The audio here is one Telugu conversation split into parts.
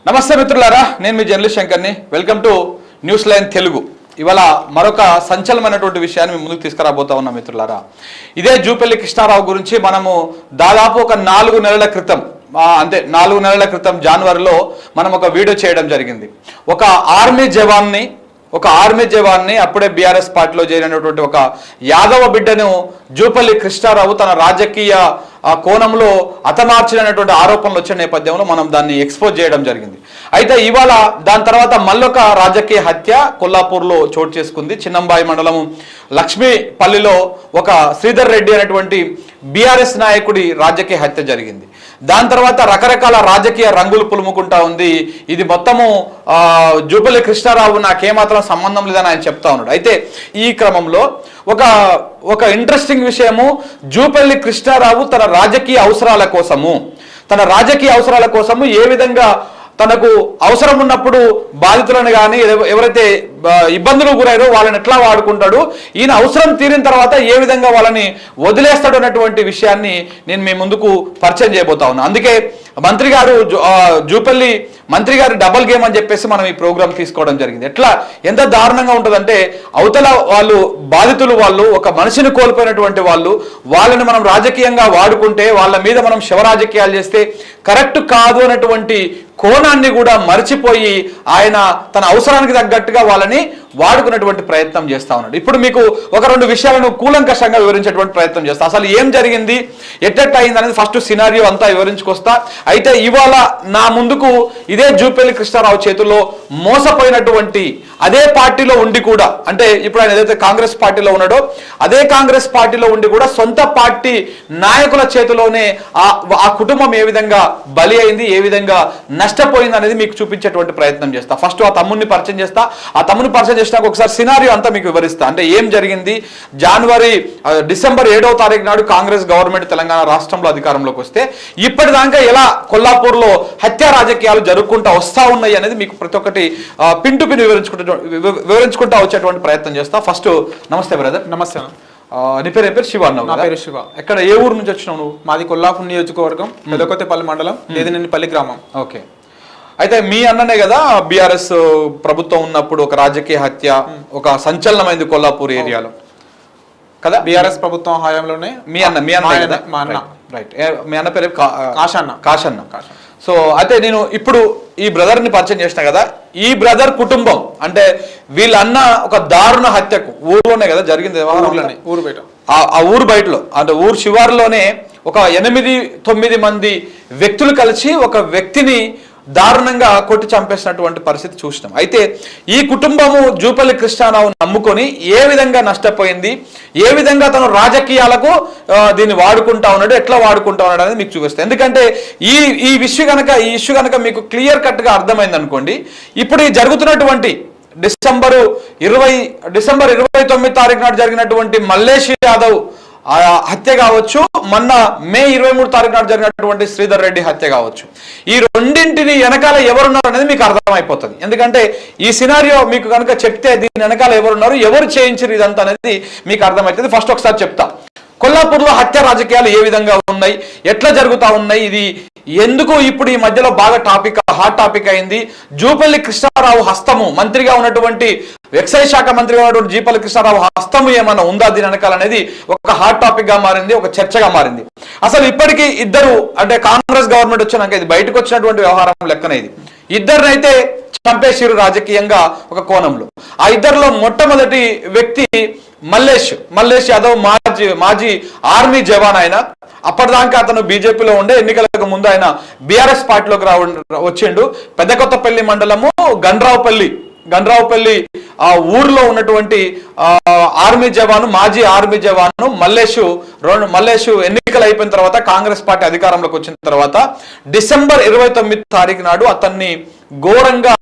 నమస్తే మిత్రులారా, నేను మీ జర్నలిస్ట్ శంకర్ని. Welcome to news line Telugu. ఇవాళ మరొక సంచలనమైనటువంటి విషయాన్ని మీ ముందుకు తీసుకురాబోతా ఉన్నాం మిత్రులారా. ఇదే జూపల్లి కృష్ణారావు గురించి మనము దాదాపు ఒక 4 నెలల క్రితం, అంతే 4 నెలల క్రితం జనవరిలో మనం ఒక వీడియో చేయడం జరిగింది. ఒక ఆర్మీ జవాన్ని అప్పుడే బీఆర్ఎస్ పార్టీలో చేరినటువంటి ఒక యాదవ బిడ్డను జూపల్లి కృష్ణారావు తన రాజకీయ కోణంలో హతమార్చినటువంటి ఆరోపణలు వచ్చిన నేపథ్యంలో మనం దాన్ని ఎక్స్పోజ్ చేయడం జరిగింది. అయితే ఇవాళ దాని తర్వాత మళ్ళొక రాజకీయ హత్య కొల్లాపూర్లో చోటు చేసుకుంది. చిన్నంబాయి మండలం లక్ష్మీపల్లిలో ఒక శ్రీధర్ రెడ్డి అనేటువంటి బీఆర్ఎస్ నాయకుడి రాజకీయ హత్య జరిగింది. దాని తర్వాత రకరకాల రాజకీయ రంగులు పులుముకుంటా ఉంది. ఇది మొత్తము జూపల్లి కృష్ణారావు నాకేమాత్రం సంబంధం లేదని ఆయన చెప్తా ఉన్నాడు. అయితే ఈ క్రమంలో ఒక ఇంట్రెస్టింగ్ విషయము, జూపల్లి కృష్ణారావు తన రాజకీయ అవసరాల కోసము ఏ విధంగా తనకు అవసరం ఉన్నప్పుడు బాధితులను కానీ ఎవరైతే ఇబ్బందులు గురైరో వాళ్ళని ఎట్లా వాడుకుంటాడు, ఈయన అవసరం తీరిన తర్వాత ఏ విధంగా వాళ్ళని వదిలేస్తాడు అన్నటువంటి విషయాన్ని నేను మీ ముందుకు పరిచయం చేయబోతా ఉన్నా. అందుకే మంత్రి గారు జూపల్లి మంత్రి గారి డబల్ గేమ్ అని చెప్పేసి మనం ఈ ప్రోగ్రామ్ తీసుకోవడం జరిగింది. ఎంత దారుణంగా ఉంటుందంటే, అవతల వాళ్ళు బాధితులు, వాళ్ళు ఒక మనిషిని కోల్పోయినటువంటి వాళ్ళని మనం రాజకీయంగా వాడుకుంటే, వాళ్ళ మీద మనం శవరాజకీయాలు చేస్తే కరెక్ట్ కాదు అన్నటువంటి కోణాన్ని కూడా మర్చిపోయి ఆయన తన అవసరానికి తగ్గట్టుగా వాళ్ళని వాడుకున్నటువంటి ప్రయత్నం చేస్తా ఉన్నాడు. ఇప్పుడు మీకు 1-2 విషయాలను కూలంకషంగా వివరించేటువంటి ప్రయత్నం చేస్తా. అసలు ఏం జరిగింది, ఎట్టెట్ అయింది అనేది ఫస్ట్ సినారియో అంతా వివరించుకొస్తా. అయితే ఇవాళ నా ముందుకు ఇదే జూపల్లి కృష్ణారావు చేతుల్లో మోసపోయినటువంటి, అదే పార్టీలో ఉండి కూడా, అంటే ఇప్పుడు ఆయన ఏదైతే కాంగ్రెస్ పార్టీలో ఉన్నాడో అదే కాంగ్రెస్ పార్టీలో ఉండి కూడా సొంత పార్టీ నాయకుల చేతిలోనే ఆ కుటుంబం ఏ విధంగా బలి అయింది, ఏ విధంగా నష్టపోయింది అనేది మీకు చూపించేటువంటి ప్రయత్నం చేస్తా. ఫస్ట్ ఆ తమ్ముడిని పరిచయం చేస్తా. ఆ తమ్ముడిని పరిచయం చేసినాక ఒకసారి సినారియో అంతా మీకు వివరిస్తా. అంటే ఏం జరిగింది, డిసెంబర్ 7వ తారీఖు నాడు కాంగ్రెస్ గవర్నమెంట్ తెలంగాణ రాష్ట్రంలో అధికారంలోకి వస్తే ఇప్పటిదాకా ఎలా కొల్లాపూర్లో హత్య రాజకీయాలు జరుపుకుంటా వస్తా ఉన్నాయి అనేది మీకు ప్రతి ఒక్కటి పిన్ టు పిన్ వివరించుకుంటా వచ్చేటువంటి ప్రయత్నం చేస్తా. ఫస్ట్ నమస్తే బ్రదర్. నమస్తే. నీ పేరు ఏం పేరు? శివ అన్నావు. నా పేరు శివ. ఎక్కడ, ఏ ఊరు నుంచి వచ్చినావు నువ్వు? మాది కొల్లాపూర్ నియోజకవర్గం, పెదకొత్తపల్లి మండలం, దేదినేనిపల్లి గ్రామం. ఓకే. అయితే మీ అన్ననే కదా బీఆర్ఎస్ ప్రభుత్వం ఉన్నప్పుడు ఒక రాజకీయ హత్య ఒక సంచలనమైంది కొల్లాపూర్ ఏరియాలో కదా? బీఆర్ఎస్ ప్రభుత్వం హయాంలోనే మీ అన్న రైట్. మీ అన్న పేరు కాశన్న. సో అయితే నేను ఇప్పుడు ఈ బ్రదర్ని పరిచయం చేసిన కదా, ఈ బ్రదర్ కుటుంబం అంటే వీళ్ళ అన్న ఒక దారుణ హత్యకు ఊర్లోనే కదా జరిగింది, ఊరు బయట, ఆ ఊరు బయటలో అంటే ఊరు శివారులోనే ఒక 8-9 మంది వ్యక్తులు కలిసి ఒక వ్యక్తిని దారుణంగా కొట్టి చంపేసినటువంటి పరిస్థితి చూసినాం. అయితే ఈ కుటుంబము జూపల్లి కృష్ణారావు నమ్ముకొని ఏ విధంగా నష్టపోయింది, ఏ విధంగా తను రాజకీయాలకు దీన్ని వాడుకుంటా ఉన్నాడు, ఎట్లా వాడుకుంటా ఉన్నాడు అనేది మీకు చూపిస్తాను. ఎందుకంటే ఈ ఇష్యూ కనుక మీకు క్లియర్ కట్గా అర్థమైంది అనుకోండి, ఇప్పుడు ఈ జరుగుతున్నటువంటి డిసెంబర్ 29 తారీఖు నాడు జరిగినటువంటి మల్లేష్ యాదవ్ హత్య కావచ్చు, మొన్న మే 23 తారీఖు నాడు జరిగినటువంటి శ్రీధర్ రెడ్డి హత్య కావచ్చు, ఈ రెండింటిని వెనకాల ఎవరున్నారు అనేది మీకు అర్థమైపోతుంది. ఎందుకంటే ఈ సినారియో మీకు కనుక చెప్తే దీని వెనకాల ఎవరున్నారు, ఎవరు చేయించారు ఇదంతా అనేది మీకు అర్థమవుతుంది. ఫస్ట్ ఒకసారి చెప్తా, కొల్లాపూర్లో హత్య రాజకీయాలు ఏ విధంగా ఉన్నాయి, ఎట్లా జరుగుతూ ఉన్నాయి, ఇది ఎందుకు ఇప్పుడు ఈ మధ్యలో బాగా హాట్ టాపిక్ అయింది, జూపల్లి కృష్ణారావు హస్తము, మంత్రిగా ఉన్నటువంటి ఎక్సైజ్ శాఖ మంత్రిగా ఉన్నటువంటి జూపల్లి కృష్ణారావు హస్తము ఏమన్నా ఉందా దీని వెనకాల అనేది ఒక హాట్ టాపిక్ గా మారింది, ఒక చర్చగా మారింది. అసలు ఇప్పటికీ ఇద్దరు, అంటే కాంగ్రెస్ గవర్నమెంట్ వచ్చినాక ఇది బయటకు వచ్చినటువంటి వ్యవహారం లెక్కన ఇది ఇద్దరినైతే చంపేసిరు రాజకీయంగా ఒక కోణంలో. ఆ ఇద్దరిలో మొట్టమొదటి వ్యక్తి మల్లేష్ యాదవ్, మాజీ ఆర్మీ జవాన్. ఆయన అప్పటిదాకా అతను బీజేపీలో ఉండే, ఎన్నికలకు ముందు ఆయన బీఆర్ఎస్ పార్టీలోకి వచ్చిండు. పెద్దకొత్తపల్లి మండలము గండ్రావుపల్లి ఆ ఊర్లో ఉన్నటువంటి ఆర్మీ జవాను, మాజీ ఆర్మీ జవాను మల్లేష్ ఎన్నికలు అయిపోయిన తర్వాత కాంగ్రెస్ పార్టీ అధికారంలోకి వచ్చిన తర్వాత డిసెంబర్ 29 తారీఖు నాడు అతన్ని ఘోరంగా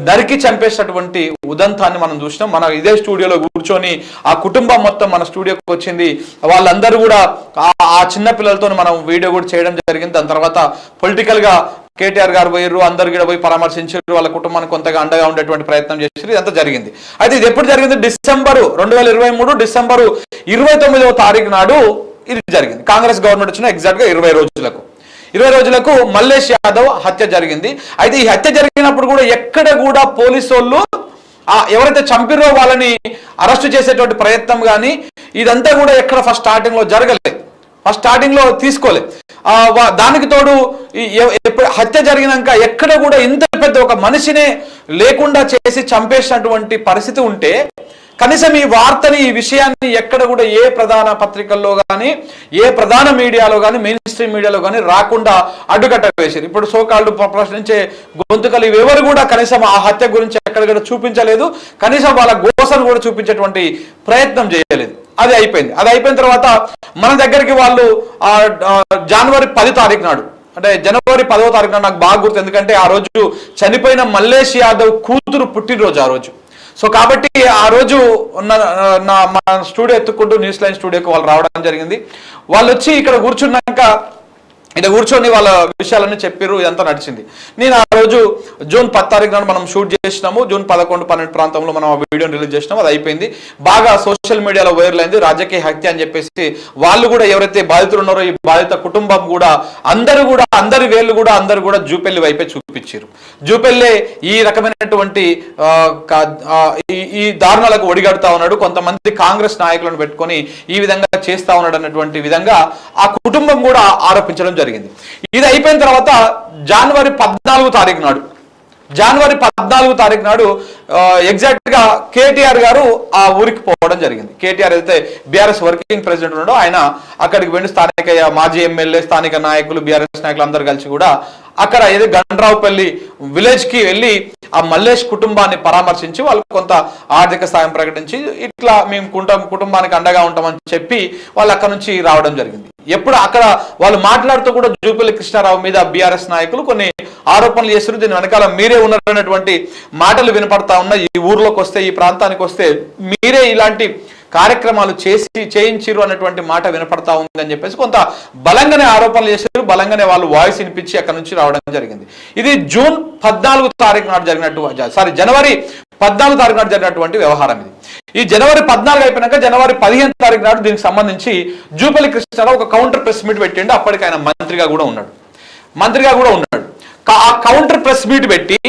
నరికి చంపేసినటువంటి ఉదంతాన్ని మనం చూసినాం. మన ఇదే స్టూడియోలో కూర్చొని ఆ కుటుంబం మొత్తం మన స్టూడియోకి వచ్చింది. వాళ్ళందరూ కూడా ఆ చిన్న పిల్లలతో మనం వీడియో కూడా చేయడం జరిగింది. దాని తర్వాత పొలిటికల్ గా కేటీఆర్ గారు పోయారు, అందరు కూడా పోయి పరామర్శించారు, వాళ్ళ కుటుంబానికి కొంతగా అండగా ఉండేటువంటి ప్రయత్నం చేశారు. ఇదంతా జరిగింది. అయితే ఇది ఎప్పుడు జరిగింది? 2023 డిసెంబర్ 29వ తారీఖు నాడు ఇది జరిగింది. కాంగ్రెస్ గవర్నమెంట్ వచ్చిన ఎగ్జాక్ట్ గా 20 రోజులకు. 20 రోజులకు మల్లేష్ యాదవ్ హత్య జరిగింది. అయితే ఈ హత్య జరిగినప్పుడు కూడా ఎక్కడ కూడా పోలీసు వాళ్ళు ఎవరైతే చంపిరో వాళ్ళని అరెస్ట్ చేసేటువంటి ప్రయత్నం కానీ ఇదంతా కూడా ఎక్కడ ఫస్ట్ స్టార్టింగ్ లో జరగలేదు, ఫస్ట్ స్టార్టింగ్ లో తీసుకోలేదు. దానికి తోడు హత్య జరిగినాక ఎక్కడ కూడా ఇంత పెద్ద ఒక మనిషినే లేకుండా చేసి చంపేసినటువంటి పరిస్థితి ఉంటే కనీసం ఈ వార్తని ఈ విషయాన్ని ఎక్కడ కూడా ఏ ప్రధాన పత్రికల్లో కానీ ఏ ప్రధాన మీడియాలో కానీ మెయిన్ స్ట్రీమ్ మీడియాలో కానీ రాకుండా అడ్డుకట్ట వేశారు. ఇప్పుడు సోకాల్డ్ ప్రశ్నించే గొంతుకలు ఇవెవరు కూడా కనీసం ఆ హత్య గురించి ఎక్కడ కూడా చూపించలేదు, కనీసం వాళ్ళ గోసను కూడా చూపించేటువంటి ప్రయత్నం చేయలేదు. అది అయిపోయిన తర్వాత మన దగ్గరికి వాళ్ళు జనవరి 10 తారీఖు నాడు, అంటే జనవరి 10వ తారీఖు నాడు నాకు బాగా గుర్తు, ఎందుకంటే ఆ రోజు చనిపోయిన మల్లేష్ యాదవ్ కూతురు పుట్టినరోజు ఆ రోజు. సో కాబట్టి ఆ రోజు మా స్టూడియో ఎత్తుకుంటూ న్యూస్ లైన్ స్టూడియోకి వాళ్ళు రావడం జరిగింది. వాళ్ళు వచ్చి ఇక్కడ కూర్చొని వాళ్ళ విషయాలన్నీ చెప్పారు, ఇదంతా నడిచింది. నేను ఆ రోజు జూన్ 10 తారీఖు నాడు మనం షూట్ చేసినాము, జూన్ 11, 12 ప్రాంతంలో మనం ఆ వీడియోని రిలీజ్ చేసినాము. అది అయిపోయింది, బాగా సోషల్ మీడియాలో వైరల్ అయింది. రాజకీయ హత్య అని చెప్పేసి వాళ్ళు కూడా ఎవరైతే బాధితులు ఉన్నారో ఈ బాధిత కుటుంబం కూడా అందరి వేళ్ళు కూడా అందరూ కూడా జూపల్లి వైపే చూపించారు. జూపల్లే ఈ రకమైనటువంటి ఈ దారుణాలకు ఒడిగడుతా ఉన్నాడు, కొంతమంది కాంగ్రెస్ నాయకులను పెట్టుకొని ఈ విధంగా చేస్తా ఉన్నాడు అన్నటువంటి విధంగా ఆ కుటుంబం కూడా ఆరోపించడం జరిగింది. ఇది అయిపోయిన తర్వాత జనవరి 14 తారీఖు నాడు ఎగ్జాక్ట్ గా కేటీఆర్ గారు ఆ ఊరికి పోవడం జరిగింది. కేటీఆర్ అయితే బీఆర్ఎస్ వర్కింగ్ ప్రెసిడెంట్ ఉన్నాడో ఆయన అక్కడికి వెళ్ళి స్థానిక మాజీ ఎమ్మెల్యే, స్థానిక నాయకులు, బీఆర్ఎస్ నాయకులు అందరూ కలిసి కూడా అక్కడ ఏదో గండ్రావుపల్లి విలేజ్ కి వెళ్ళి ఆ మల్లేష్ కుటుంబాన్ని పరామర్శించి వాళ్ళకు కొంత ఆర్థిక సాయం ప్రకటించి ఇట్లా మేము కుటుంబానికి అండగా ఉంటామని చెప్పి వాళ్ళు అక్కడ నుంచి రావడం జరిగింది. ఎప్పుడు అక్కడ వాళ్ళు మాట్లాడుతూ కూడా జూపల్లి కృష్ణారావు మీద బీఆర్ఎస్ నాయకులు కొన్ని ఆరోపణలు చేస్తారు, దీని వెనకాల మీరే ఉన్నారనేటువంటి మాటలు వినపడతా ఉన్నాయి. ఈ ఊర్లోకి వస్తే, ఈ ప్రాంతానికి వస్తే మీరే ఇలాంటి కార్యక్రమాలు చేయించిరు అన్నటువంటి మాట వినపడతా ఉందని చెప్పేసి కొంత బలంగానే ఆరోపణలు చేశారు, బలంగానే వాళ్ళు వాయిస్ వినిపించి అక్కడ నుంచి రావడం జరిగింది. ఇది జనవరి 14 తారీఖు నాడు జరిగినటువంటి వ్యవహారం. ఇది ఈ జనవరి 14 అయిపోయినాక జనవరి 15 తారీఖు నాడు దీనికి సంబంధించి జూపల్లి కృష్ణారావు ఒక కౌంటర్ ప్రెస్ మీట్ పెట్టిండు. అప్పటికి ఆయన మంత్రిగా కూడా ఉన్నాడు. ఆ కౌంటర్ ప్రెస్ మీట్ పెట్టి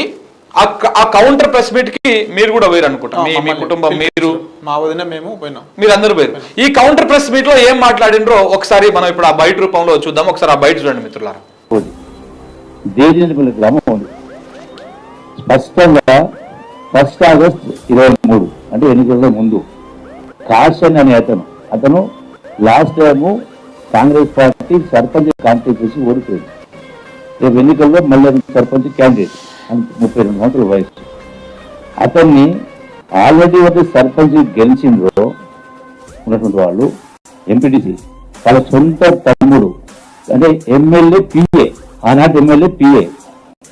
ఆ కౌంటర్ ప్రెస్ మీట్ కి మీరు కూడా పోయారు అనుకుంటా, మీ కుటుంబం, మీరు, మా వదిన, మేము పోయినాం, మీరు అందరూ పోయారు. ఈ కౌంటర్ ప్రెస్ మీట్ లో ఏం మాట్లాడినరో ఒకసారి మనం ఇప్పుడు ఆ బయట రూపంలో చూద్దాం. ఒకసారి ఆ బయట చూడండి మిత్రులారా. దేశపల్లి గ్రామం ఉంది. స్పష్టంగా 1 ఆగస్టు 23 అంటే ఎన్నికల ముందు కాషన్ అనే అతను last time Congress party sarpanch contact చేసి ఓడిపోయింది. రేపు ఎన్నికల్లో మళ్ళీ సర్పంచ్ క్యాండిడేట్ 32 సంవత్సరాల వయసు. అతన్ని ఆల్రెడీ ఒకటి సర్పంచ్ గెలిచిందో ఉన్నటువంటి వాళ్ళు ఎంపీటీసీ వాళ్ళ సొంత తమ్ముడు అంటే ఎమ్మెల్యే పిఏ, ఆనాటి ఎమ్మెల్యే పిఏ,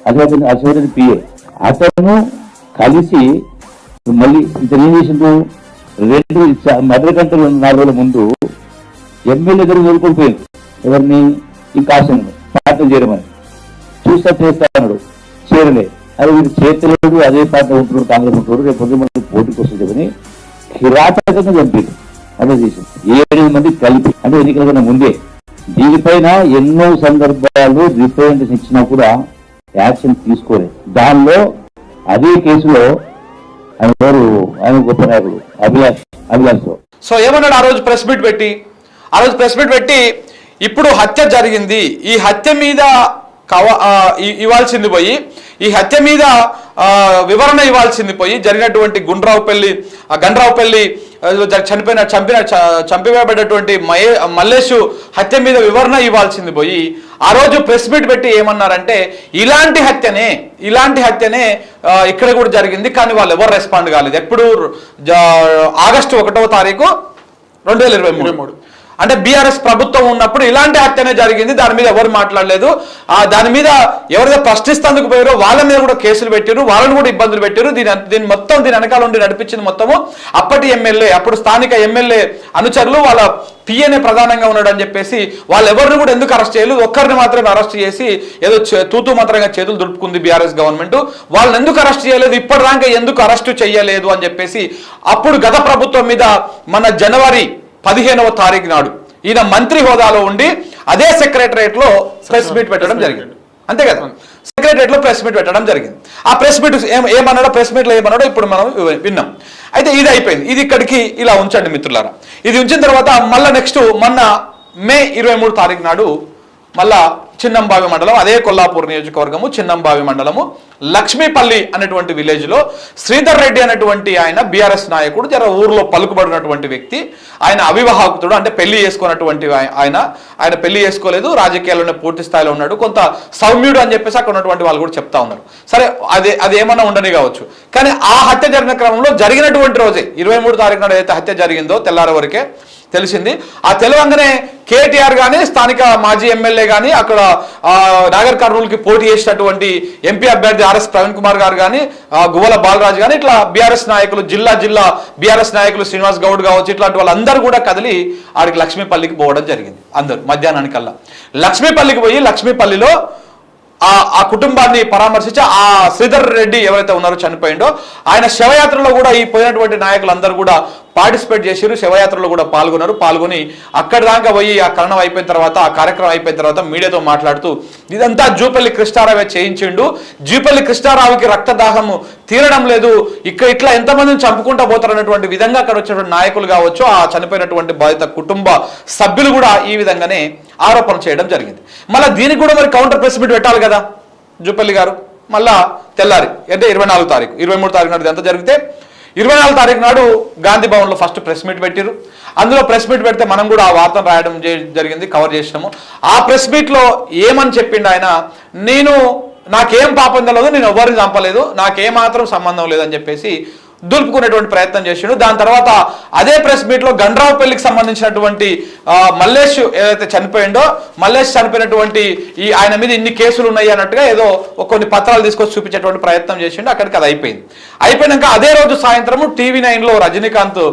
అసోసియేటెడ్ పిఏ, అతను కలిసి మళ్ళీ ఇతను ఏం చేసిండు, 2 గంటల 4 రోజుల ముందు ఎమ్మెల్యే దగ్గర వదులుకొని ఎవరిని ఈ కాసం పార్టీ చేయడమని చేస్తాడు, చేరలే. అది వీడు చేతలేడు, అదే పార్టీ ఉంటున్నాడు, కాంగ్రెస్ ఉంటున్నాడు, రేపు పొద్దున పోటీకి వస్తుంది కిరాతకంగా చంపారు. అదే చేసింది 7 మంది కలిపి, అంటే ఎన్నికల కన్నా ముందే. దీనిపైన ఎన్నో సందర్భాలు రిప్రజెంటేషన్ ఇచ్చినా కూడా యాక్షన్ తీసుకోలేదు. దానిలో అదే కేసులో ఆయన గొప్ప నాయకుడు అభిలాష్. సో ఏమన్నాడు ఆ రోజు ప్రెస్ మీట్ పెట్టి ఇప్పుడు హత్య జరిగింది, ఈ హత్య మీద ఇవ్వాల్సింది పోయి, ఈ హత్య మీద వివరణ ఇవ్వాల్సింది పోయి, జరిగినటువంటి గండ్రావుపల్లి చంపివేయబడ్డటువంటి మల్లేష్ హత్య మీద వివరణ ఇవ్వాల్సింది పోయి ఆ రోజు ప్రెస్ మీట్ పెట్టి ఏమన్నారంటే ఇలాంటి హత్యనే ఇక్కడ కూడా జరిగింది, కానీ వాళ్ళు ఎవరు రెస్పాండ్ కాలేదు. ఎప్పుడు ఆగస్టు 1వ తారీఖు 2023 అంటే బీఆర్ఎస్ ప్రభుత్వం ఉన్నప్పుడు ఇలాంటి హత్యనే జరిగింది, దాని మీద ఎవరు మాట్లాడలేదు. దాని మీద ఎవరైతే ప్రశ్నిస్తేందుకు పోయారో వాళ్ళ మీద కూడా కేసులు పెట్టారు, వాళ్ళని కూడా ఇబ్బందులు పెట్టారు. దీని వెనకాల ఉండి నడిపించింది మొత్తము అప్పుడు స్థానిక ఎమ్మెల్యే అనుచరులు, వాళ్ళ పిఏనే ప్రధానంగా ఉన్నాడు అని చెప్పేసి వాళ్ళెవరిని కూడా ఎందుకు అరెస్ట్ చేయలేదు, ఒక్కరిని మాత్రమే అరెస్ట్ చేసి ఏదో తూతూ మాత్రంగా చేతులు దులుపుకుంది బీఆర్ఎస్ గవర్నమెంట్. వాళ్ళని ఎందుకు అరెస్ట్ చేయలేదు, ఇప్పటిదాకా ఎందుకు అరెస్టు చేయలేదు అని చెప్పేసి అప్పుడు గత ప్రభుత్వం మీద మన జనవరి 15వ తారీఖు నాడు ఈయన మంత్రి హోదాలో ఉండి అదే సెక్రటరియట్ లో ప్రెస్ మీట్ పెట్టడం జరిగింది, అంతే కదా. సెక్రటరియట్ లో ప్రెస్ మీట్ పెట్టడం జరిగింది. ఆ ప్రెస్ మీట్ ఏమన్నాడో, ప్రెస్ మీట్ లో ఏమన్నాడో ఇప్పుడు మనం విన్నాం. అయితే ఇది అయిపోయింది, ఇది ఇక్కడికి ఇలా ఉంచండి మిత్రులారా. ఇది ఉంచిన తర్వాత మళ్ళా నెక్స్ట్ మొన్న మే 23 తారీఖు నాడు మళ్ళా చిన్నంబావి మండలం, అదే కొల్లాపూర్ నియోజకవర్గము చిన్నంబావి మండలము లక్ష్మీపల్లి అనేటువంటి విలేజ్ లో శ్రీధర్ రెడ్డి అనేటువంటి ఆయన బీఆర్ఎస్ నాయకుడు, జర ఊర్లో పలుకుబడినటువంటి వ్యక్తి, ఆయన అవివాహకుతుడు, అంటే పెళ్లి చేసుకున్నటువంటి ఆయన పెళ్లి చేసుకోలేదు, రాజకీయాల్లోనే పూర్తి స్థాయిలో ఉన్నాడు, కొంత సౌమ్యుడు అని చెప్పేసి అక్కడ ఉన్నటువంటి వాళ్ళు కూడా చెప్తా ఉన్నారు. సరే, అది ఏమన్నా ఉండని కావచ్చు. కానీ ఆ హత్య జరిగిన క్రమంలో జరిగినటువంటి రోజే 23 తారీఖు నాడు ఏదైతే హత్య జరిగిందో తెల్లారి వరకే తెలిసింది. ఆ తెలవంగానే కేటీఆర్ కానీ, స్థానిక మాజీ ఎమ్మెల్యే కానీ, అక్కడ నాగర్ కర్నూలుకి పోటీ చేసినటువంటి ఎంపీ అభ్యర్థి ఆర్ఎస్ ప్రవీణ్ కుమార్ గారు కానీ, గువ్వల బాలరాజు కానీ, ఇట్లా బీఆర్ఎస్ నాయకులు, జిల్లా బీఆర్ఎస్ నాయకులు శ్రీనివాస్ గౌడ్ కావచ్చు, ఇట్లాంటి వాళ్ళందరూ కూడా కదిలి ఆడికి లక్ష్మీపల్లికి పోవడం జరిగింది. అందరూ మధ్యాహ్నానికల్లా లక్ష్మీపల్లికి పోయి లక్ష్మీపల్లిలో ఆ కుటుంబాన్ని పరామర్శించి ఆ శ్రీధర్ రెడ్డి ఎవరైతే ఉన్నారో చనిపోయిండో ఆయన శవయాత్రలో కూడా ఈ పోయినటువంటి నాయకులందరూ కూడా పార్టిసిపేట్ చేశారు, శవయాత్రలో కూడా పాల్గొని అక్కడి దాకా పోయి ఆ కరణం అయిపోయిన తర్వాత, ఆ కార్యక్రమం అయిపోయిన తర్వాత మీడియాతో మాట్లాడుతూ ఇదంతా జూపల్లి కృష్ణారావే చేయించిండు, జూపల్లి కృష్ణారావుకి రక్తదాహము తీరడం లేదు, ఇట్లా ఎంతమందిని చంపుకుంటా పోతారన్నటువంటి విధంగా అక్కడ వచ్చినటువంటి నాయకులు కావచ్చు, ఆ చనిపోయినటువంటి బాధిత కుటుంబ సభ్యులు కూడా ఈ విధంగానే ఆరోపణ చేయడం జరిగింది. మళ్ళీ దీనికి కూడా మరి కౌంటర్ ప్రెస్ మీట్ పెట్టాలి కదా జూపల్లి గారు. మళ్ళా తెల్లారి అంటే 24 తారీఖు 23 తారీఖు నాడు ఎంత జరిగితే 24 తారీఖు నాడు గాంధీ భవన్లో ఫస్ట్ ప్రెస్ మీట్ పెట్టారు. అందులో ప్రెస్ మీట్ పెడితే మనం కూడా ఆ వార్తను రాయడం జరిగింది, కవర్ చేసినాము. ఆ ప్రెస్ మీట్లో ఏమని చెప్పిండు ఆయన, నాకేం పాపం తెలియదు, నేను ఎవరిని చంపలేదు, నాకేమాత్రం సంబంధం లేదని చెప్పేసి దులుపుకునేటువంటి ప్రయత్నం చేసిండు. దాని తర్వాత అదే ప్రెస్ మీట్ లో గండ్రావుపల్లికి సంబంధించినటువంటి మల్లేష్ ఏదైతే చనిపోయిండో, మల్లేష్ చనిపోయినటువంటి ఆయన మీద ఇన్ని కేసులు ఉన్నాయి అన్నట్టుగా ఏదో కొన్ని పత్రాలు తీసుకొచ్చి చూపించేటువంటి ప్రయత్నం చేసిండు. అక్కడికి అది అయిపోయినాక అదే రోజు సాయంత్రము TV9 లో రజనీకాంత్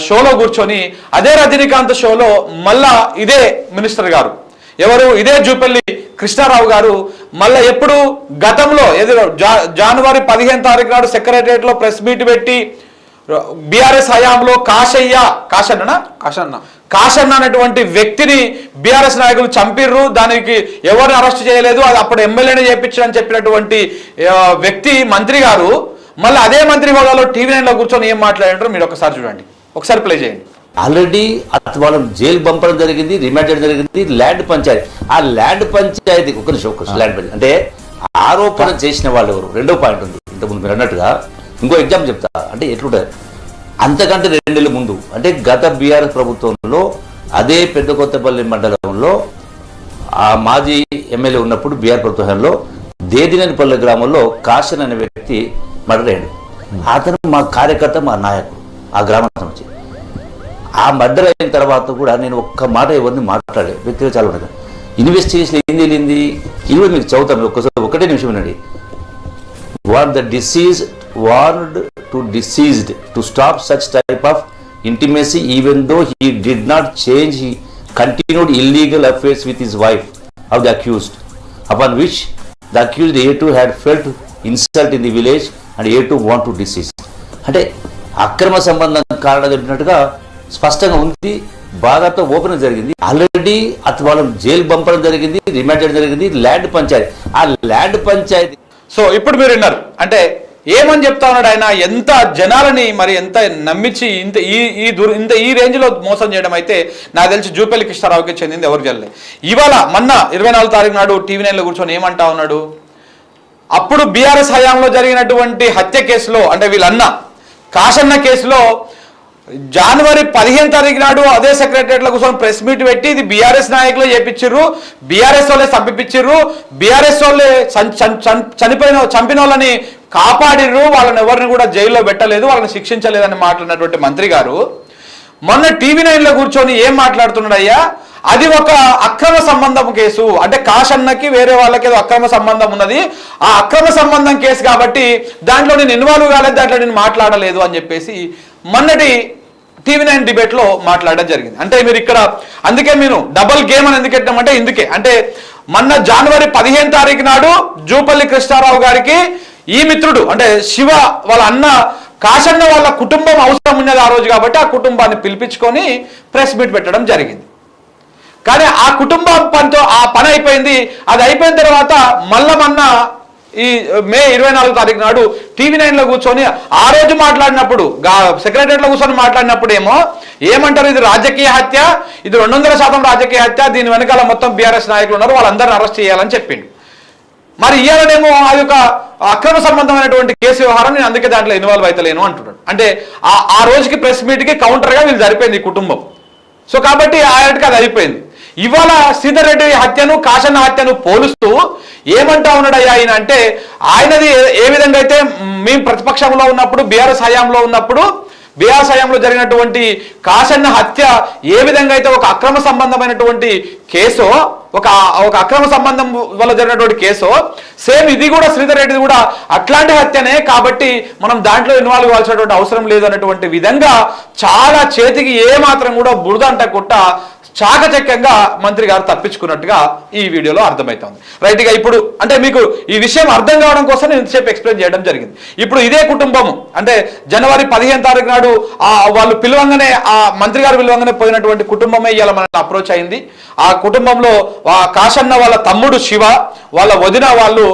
షోలో కూర్చొని, అదే రజనీకాంత్ షోలో మళ్ళా ఇదే మినిస్టర్ గారు ఇదే జూపల్లి కృష్ణారావు గారు మళ్ళీ ఎప్పుడు గతంలో జనవరి 15 తారీఖు నాడు సెక్రటరియట్ లో ప్రెస్ మీట్ పెట్టి బీఆర్ఎస్ హయాంలో కాషన్న అనేటువంటి వ్యక్తిని బీఆర్ఎస్ నాయకులు చంపిర్రు, దానికి ఎవరిని అరెస్ట్ చేయలేదు, అది అప్పుడు ఎమ్మెల్యేనే చేయించారని చెప్పినటువంటి వ్యక్తి మంత్రి గారు మళ్ళీ అదే మంత్రి హోదాలో TV9 లో కూర్చొని ఏం మాట్లాడారు మీరు ఒకసారి చూడండి, ఒకసారి ప్లే చేయండి. ఆల్రెడీ వాళ్ళని జైలు పంపడం జరిగింది, రిమాండ్ చేయడం జరిగింది. ల్యాండ్ పంచాయతీ, ఆ ల్యాండ్ పంచాయతీ ఒక నిమిషం ల్యాండ్ పంచాయతీ అంటే ఆరోపణ చేసిన వాళ్ళు ఎవరు? రెండో పాయింట్ ఉంది ఇంతకుముందు మీరు అన్నట్టుగా. ఇంకో ఎగ్జాంపుల్ చెప్తా, అంటే ఎట్లుంటుంది అంతకంటే 2 నెలల ముందు, అంటే గత బీఆర్ఎస్ ప్రభుత్వంలో అదే పెద్ద కొత్తపల్లి మండలంలో ఆ మాజీ ఎమ్మెల్యే ఉన్నప్పుడు బీఆర్ ప్రభుత్వంలో దేదినేనిపల్లి గ్రామంలో కాషన్ అనే వ్యక్తి మర్డర్ అయ్యాడు. అతను మా కార్యకర్త, మా నాయకుడు ఆ గ్రామానికి సంబంధించి. ఆ మర్డర్ అయిన తర్వాత కూడా నేను ఒక్క మాట ఎవరిని మాట్లాడే వ్యక్తిగా చాలా ఉండదు. ఇన్వెస్టిగేషన్ ఏం తెలియంది ఇవి మీకు చదువుతాను ఒక్కసారి, ఒకటే నిమిషం వినండి. The deceased warned to deceased to stop such type of intimacy even though he did not change, he continued illegal affairs with his wife of the accused, upon which the accused A2 had felt insult in the village and A2 want to decease. అంటే అక్రమ సంబంధం కారణం చెప్పినట్టుగా స్పష్టంగా ఉంది. బాగాతో ఓపెన్ జరిగింది. ఆల్రెడీ వాళ్ళని జైలు పంపడం జరిగింది, రిమాండ్ చేయడం జరిగింది. ల్యాండ్ పంచాయతీ, ఆ ల్యాండ్ పంచాయతీ. సో ఇప్పుడు మీరు విన్నారు, అంటే ఏమని చెప్తా ఉన్నాడు ఆయన, ఎంత జనాలని మరి ఎంత నమ్మించి ఇంత ఈ రేంజ్ లో మోసం చేయడం అయితే నాకు తెలిసి జూపల్లి కృష్ణారావుకి చెందింది ఎవరు జల్లే. ఇవాళ మొన్న 24 తారీఖు నాడు TV9 లో కూర్చొని ఏమంటా ఉన్నాడు, అప్పుడు బీఆర్ఎస్ హయాంలో జరిగినటువంటి హత్య కేసులో, అంటే వీళ్ళన్న కాషన్న కేసులో జనవరి 15 తారీఖు నాడు అదే సెక్రటరియట్లో కూర్చొని ప్రెస్ మీట్ పెట్టి ఇది బీఆర్ఎస్ నాయకులు చేపించిర్రు, బీఆర్ఎస్ వాళ్ళే చంపించిర్రు, బీఆర్ఎస్ వాళ్ళే చంపిన వాళ్ళని కాపాడిర్రు, వాళ్ళని ఎవరిని కూడా జైల్లో పెట్టలేదు, వాళ్ళని శిక్షించలేదని మాట్లాడినటువంటి మంత్రి గారు మొన్న TV9 లో కూర్చొని ఏం మాట్లాడుతున్నాడు అయ్యా, అది ఒక అక్రమ సంబంధం కేసు, అంటే కాషన్నకి వేరే వాళ్ళకి ఏదో అక్రమ సంబంధం ఉన్నది, ఆ అక్రమ సంబంధం కేసు కాబట్టి దాంట్లో నేను ఇన్వాల్వ్ కాలేదు, దాంట్లో నేను మాట్లాడలేదు అని చెప్పేసి మొన్నటి TV9 డిబేట్ లో మాట్లాడడం జరిగింది. అంటే మీరు ఇక్కడ అందుకే మీరు డబుల్ గేమ్ అని ఎందుకు పెట్టామంటే ఇందుకే, అంటే మొన్న జనవరి 15 తారీఖు నాడు జూపల్లి కృష్ణారావు గారికి ఈ మిత్రుడు అంటే శివ వాళ్ళ అన్న కాషన్న వాళ్ళ కుటుంబం అవసరం ఉన్నది ఆ రోజు కాబట్టి ఆ కుటుంబాన్ని పిలిపించుకొని ప్రెస్ మీట్ పెట్టడం జరిగింది. కానీ ఆ కుటుంబం పనితో ఆ పని అయిపోయింది. అది అయిపోయిన తర్వాత మళ్ళా ఈ మే 24 తారీఖు నాడు TV9 కూర్చొని ఆ రోజు మాట్లాడినప్పుడు సెక్రటరియట్లో కూర్చొని మాట్లాడినప్పుడు ఏమంటారు, ఇది రాజకీయ హత్య, ఇది 200% రాజకీయ హత్య, దీని వెనకాల మొత్తం బీఆర్ఎస్ నాయకులు ఉన్నారు, వాళ్ళందరిని అరెస్ట్ చేయాలని చెప్పిండు. మరి ఇయ్యాలనేమో అది ఒక అక్రమ సంబంధమైనటువంటి కేసు వ్యవహారం, నేను అందుకే దాంట్లో ఇన్వాల్వ్ అవుతలేను అంటున్నాడు. అంటే ఆ రోజుకి ప్రెస్ మీట్కి కౌంటర్గా వీళ్ళు సరిపోయింది ఈ కుటుంబం. సో కాబట్టి ఆయనకి అది అయిపోయింది. ఇవాళ శ్రీధర్ రెడ్డి హత్యను కాశన్న హత్యను పోలుస్తూ ఏమంటా ఉన్నాడయ్యా ఆయన అంటే, ఆయనది ఏ విధంగా అయితే మేము ప్రతిపక్షంలో ఉన్నప్పుడు బీఆర్ఎస్ హయాంలో ఉన్నప్పుడు బీఆర్ఎస్ హయాంలో జరిగినటువంటి కాశన్న హత్య ఏ విధంగా అయితే ఒక అక్రమ సంబంధమైనటువంటి కేసో, ఒక అక్రమ సంబంధం వల్ల జరిగినటువంటి కేసో, సేమ్ ఇది కూడా శ్రీధర్ రెడ్డిది కూడా అట్లాంటి హత్యనే, కాబట్టి మనం దాంట్లో ఇన్వాల్వ్ అవ్వాల్సినటువంటి అవసరం లేదు అన్నటువంటి విధంగా చాలా చేతికి ఏ మాత్రం కూడా బురద అంటకుండా చాకచక్యంగా మంత్రి గారు తప్పించుకున్నట్టుగా ఈ వీడియోలో అర్థమవుతుంది. రైట్, ఇక ఇప్పుడు అంటే మీకు ఈ విషయం అర్థం కావడం కోసం నేను ఇంతసేపు ఎక్స్ప్లెయిన్ చేయడం జరిగింది. ఇప్పుడు ఇదే కుటుంబము అంటే జనవరి 15 తారీఖు నాడు వాళ్ళు పిలవంగానే, ఆ మంత్రి గారు పిలవంగానే పోయినటువంటి కుటుంబమే ఇవాళ మనల్ని అప్రోచ్ అయింది. ఆ కుటుంబంలో కాశన్న వాళ్ళ తమ్ముడు శివ, వాళ్ళ వదిన వాళ్ళు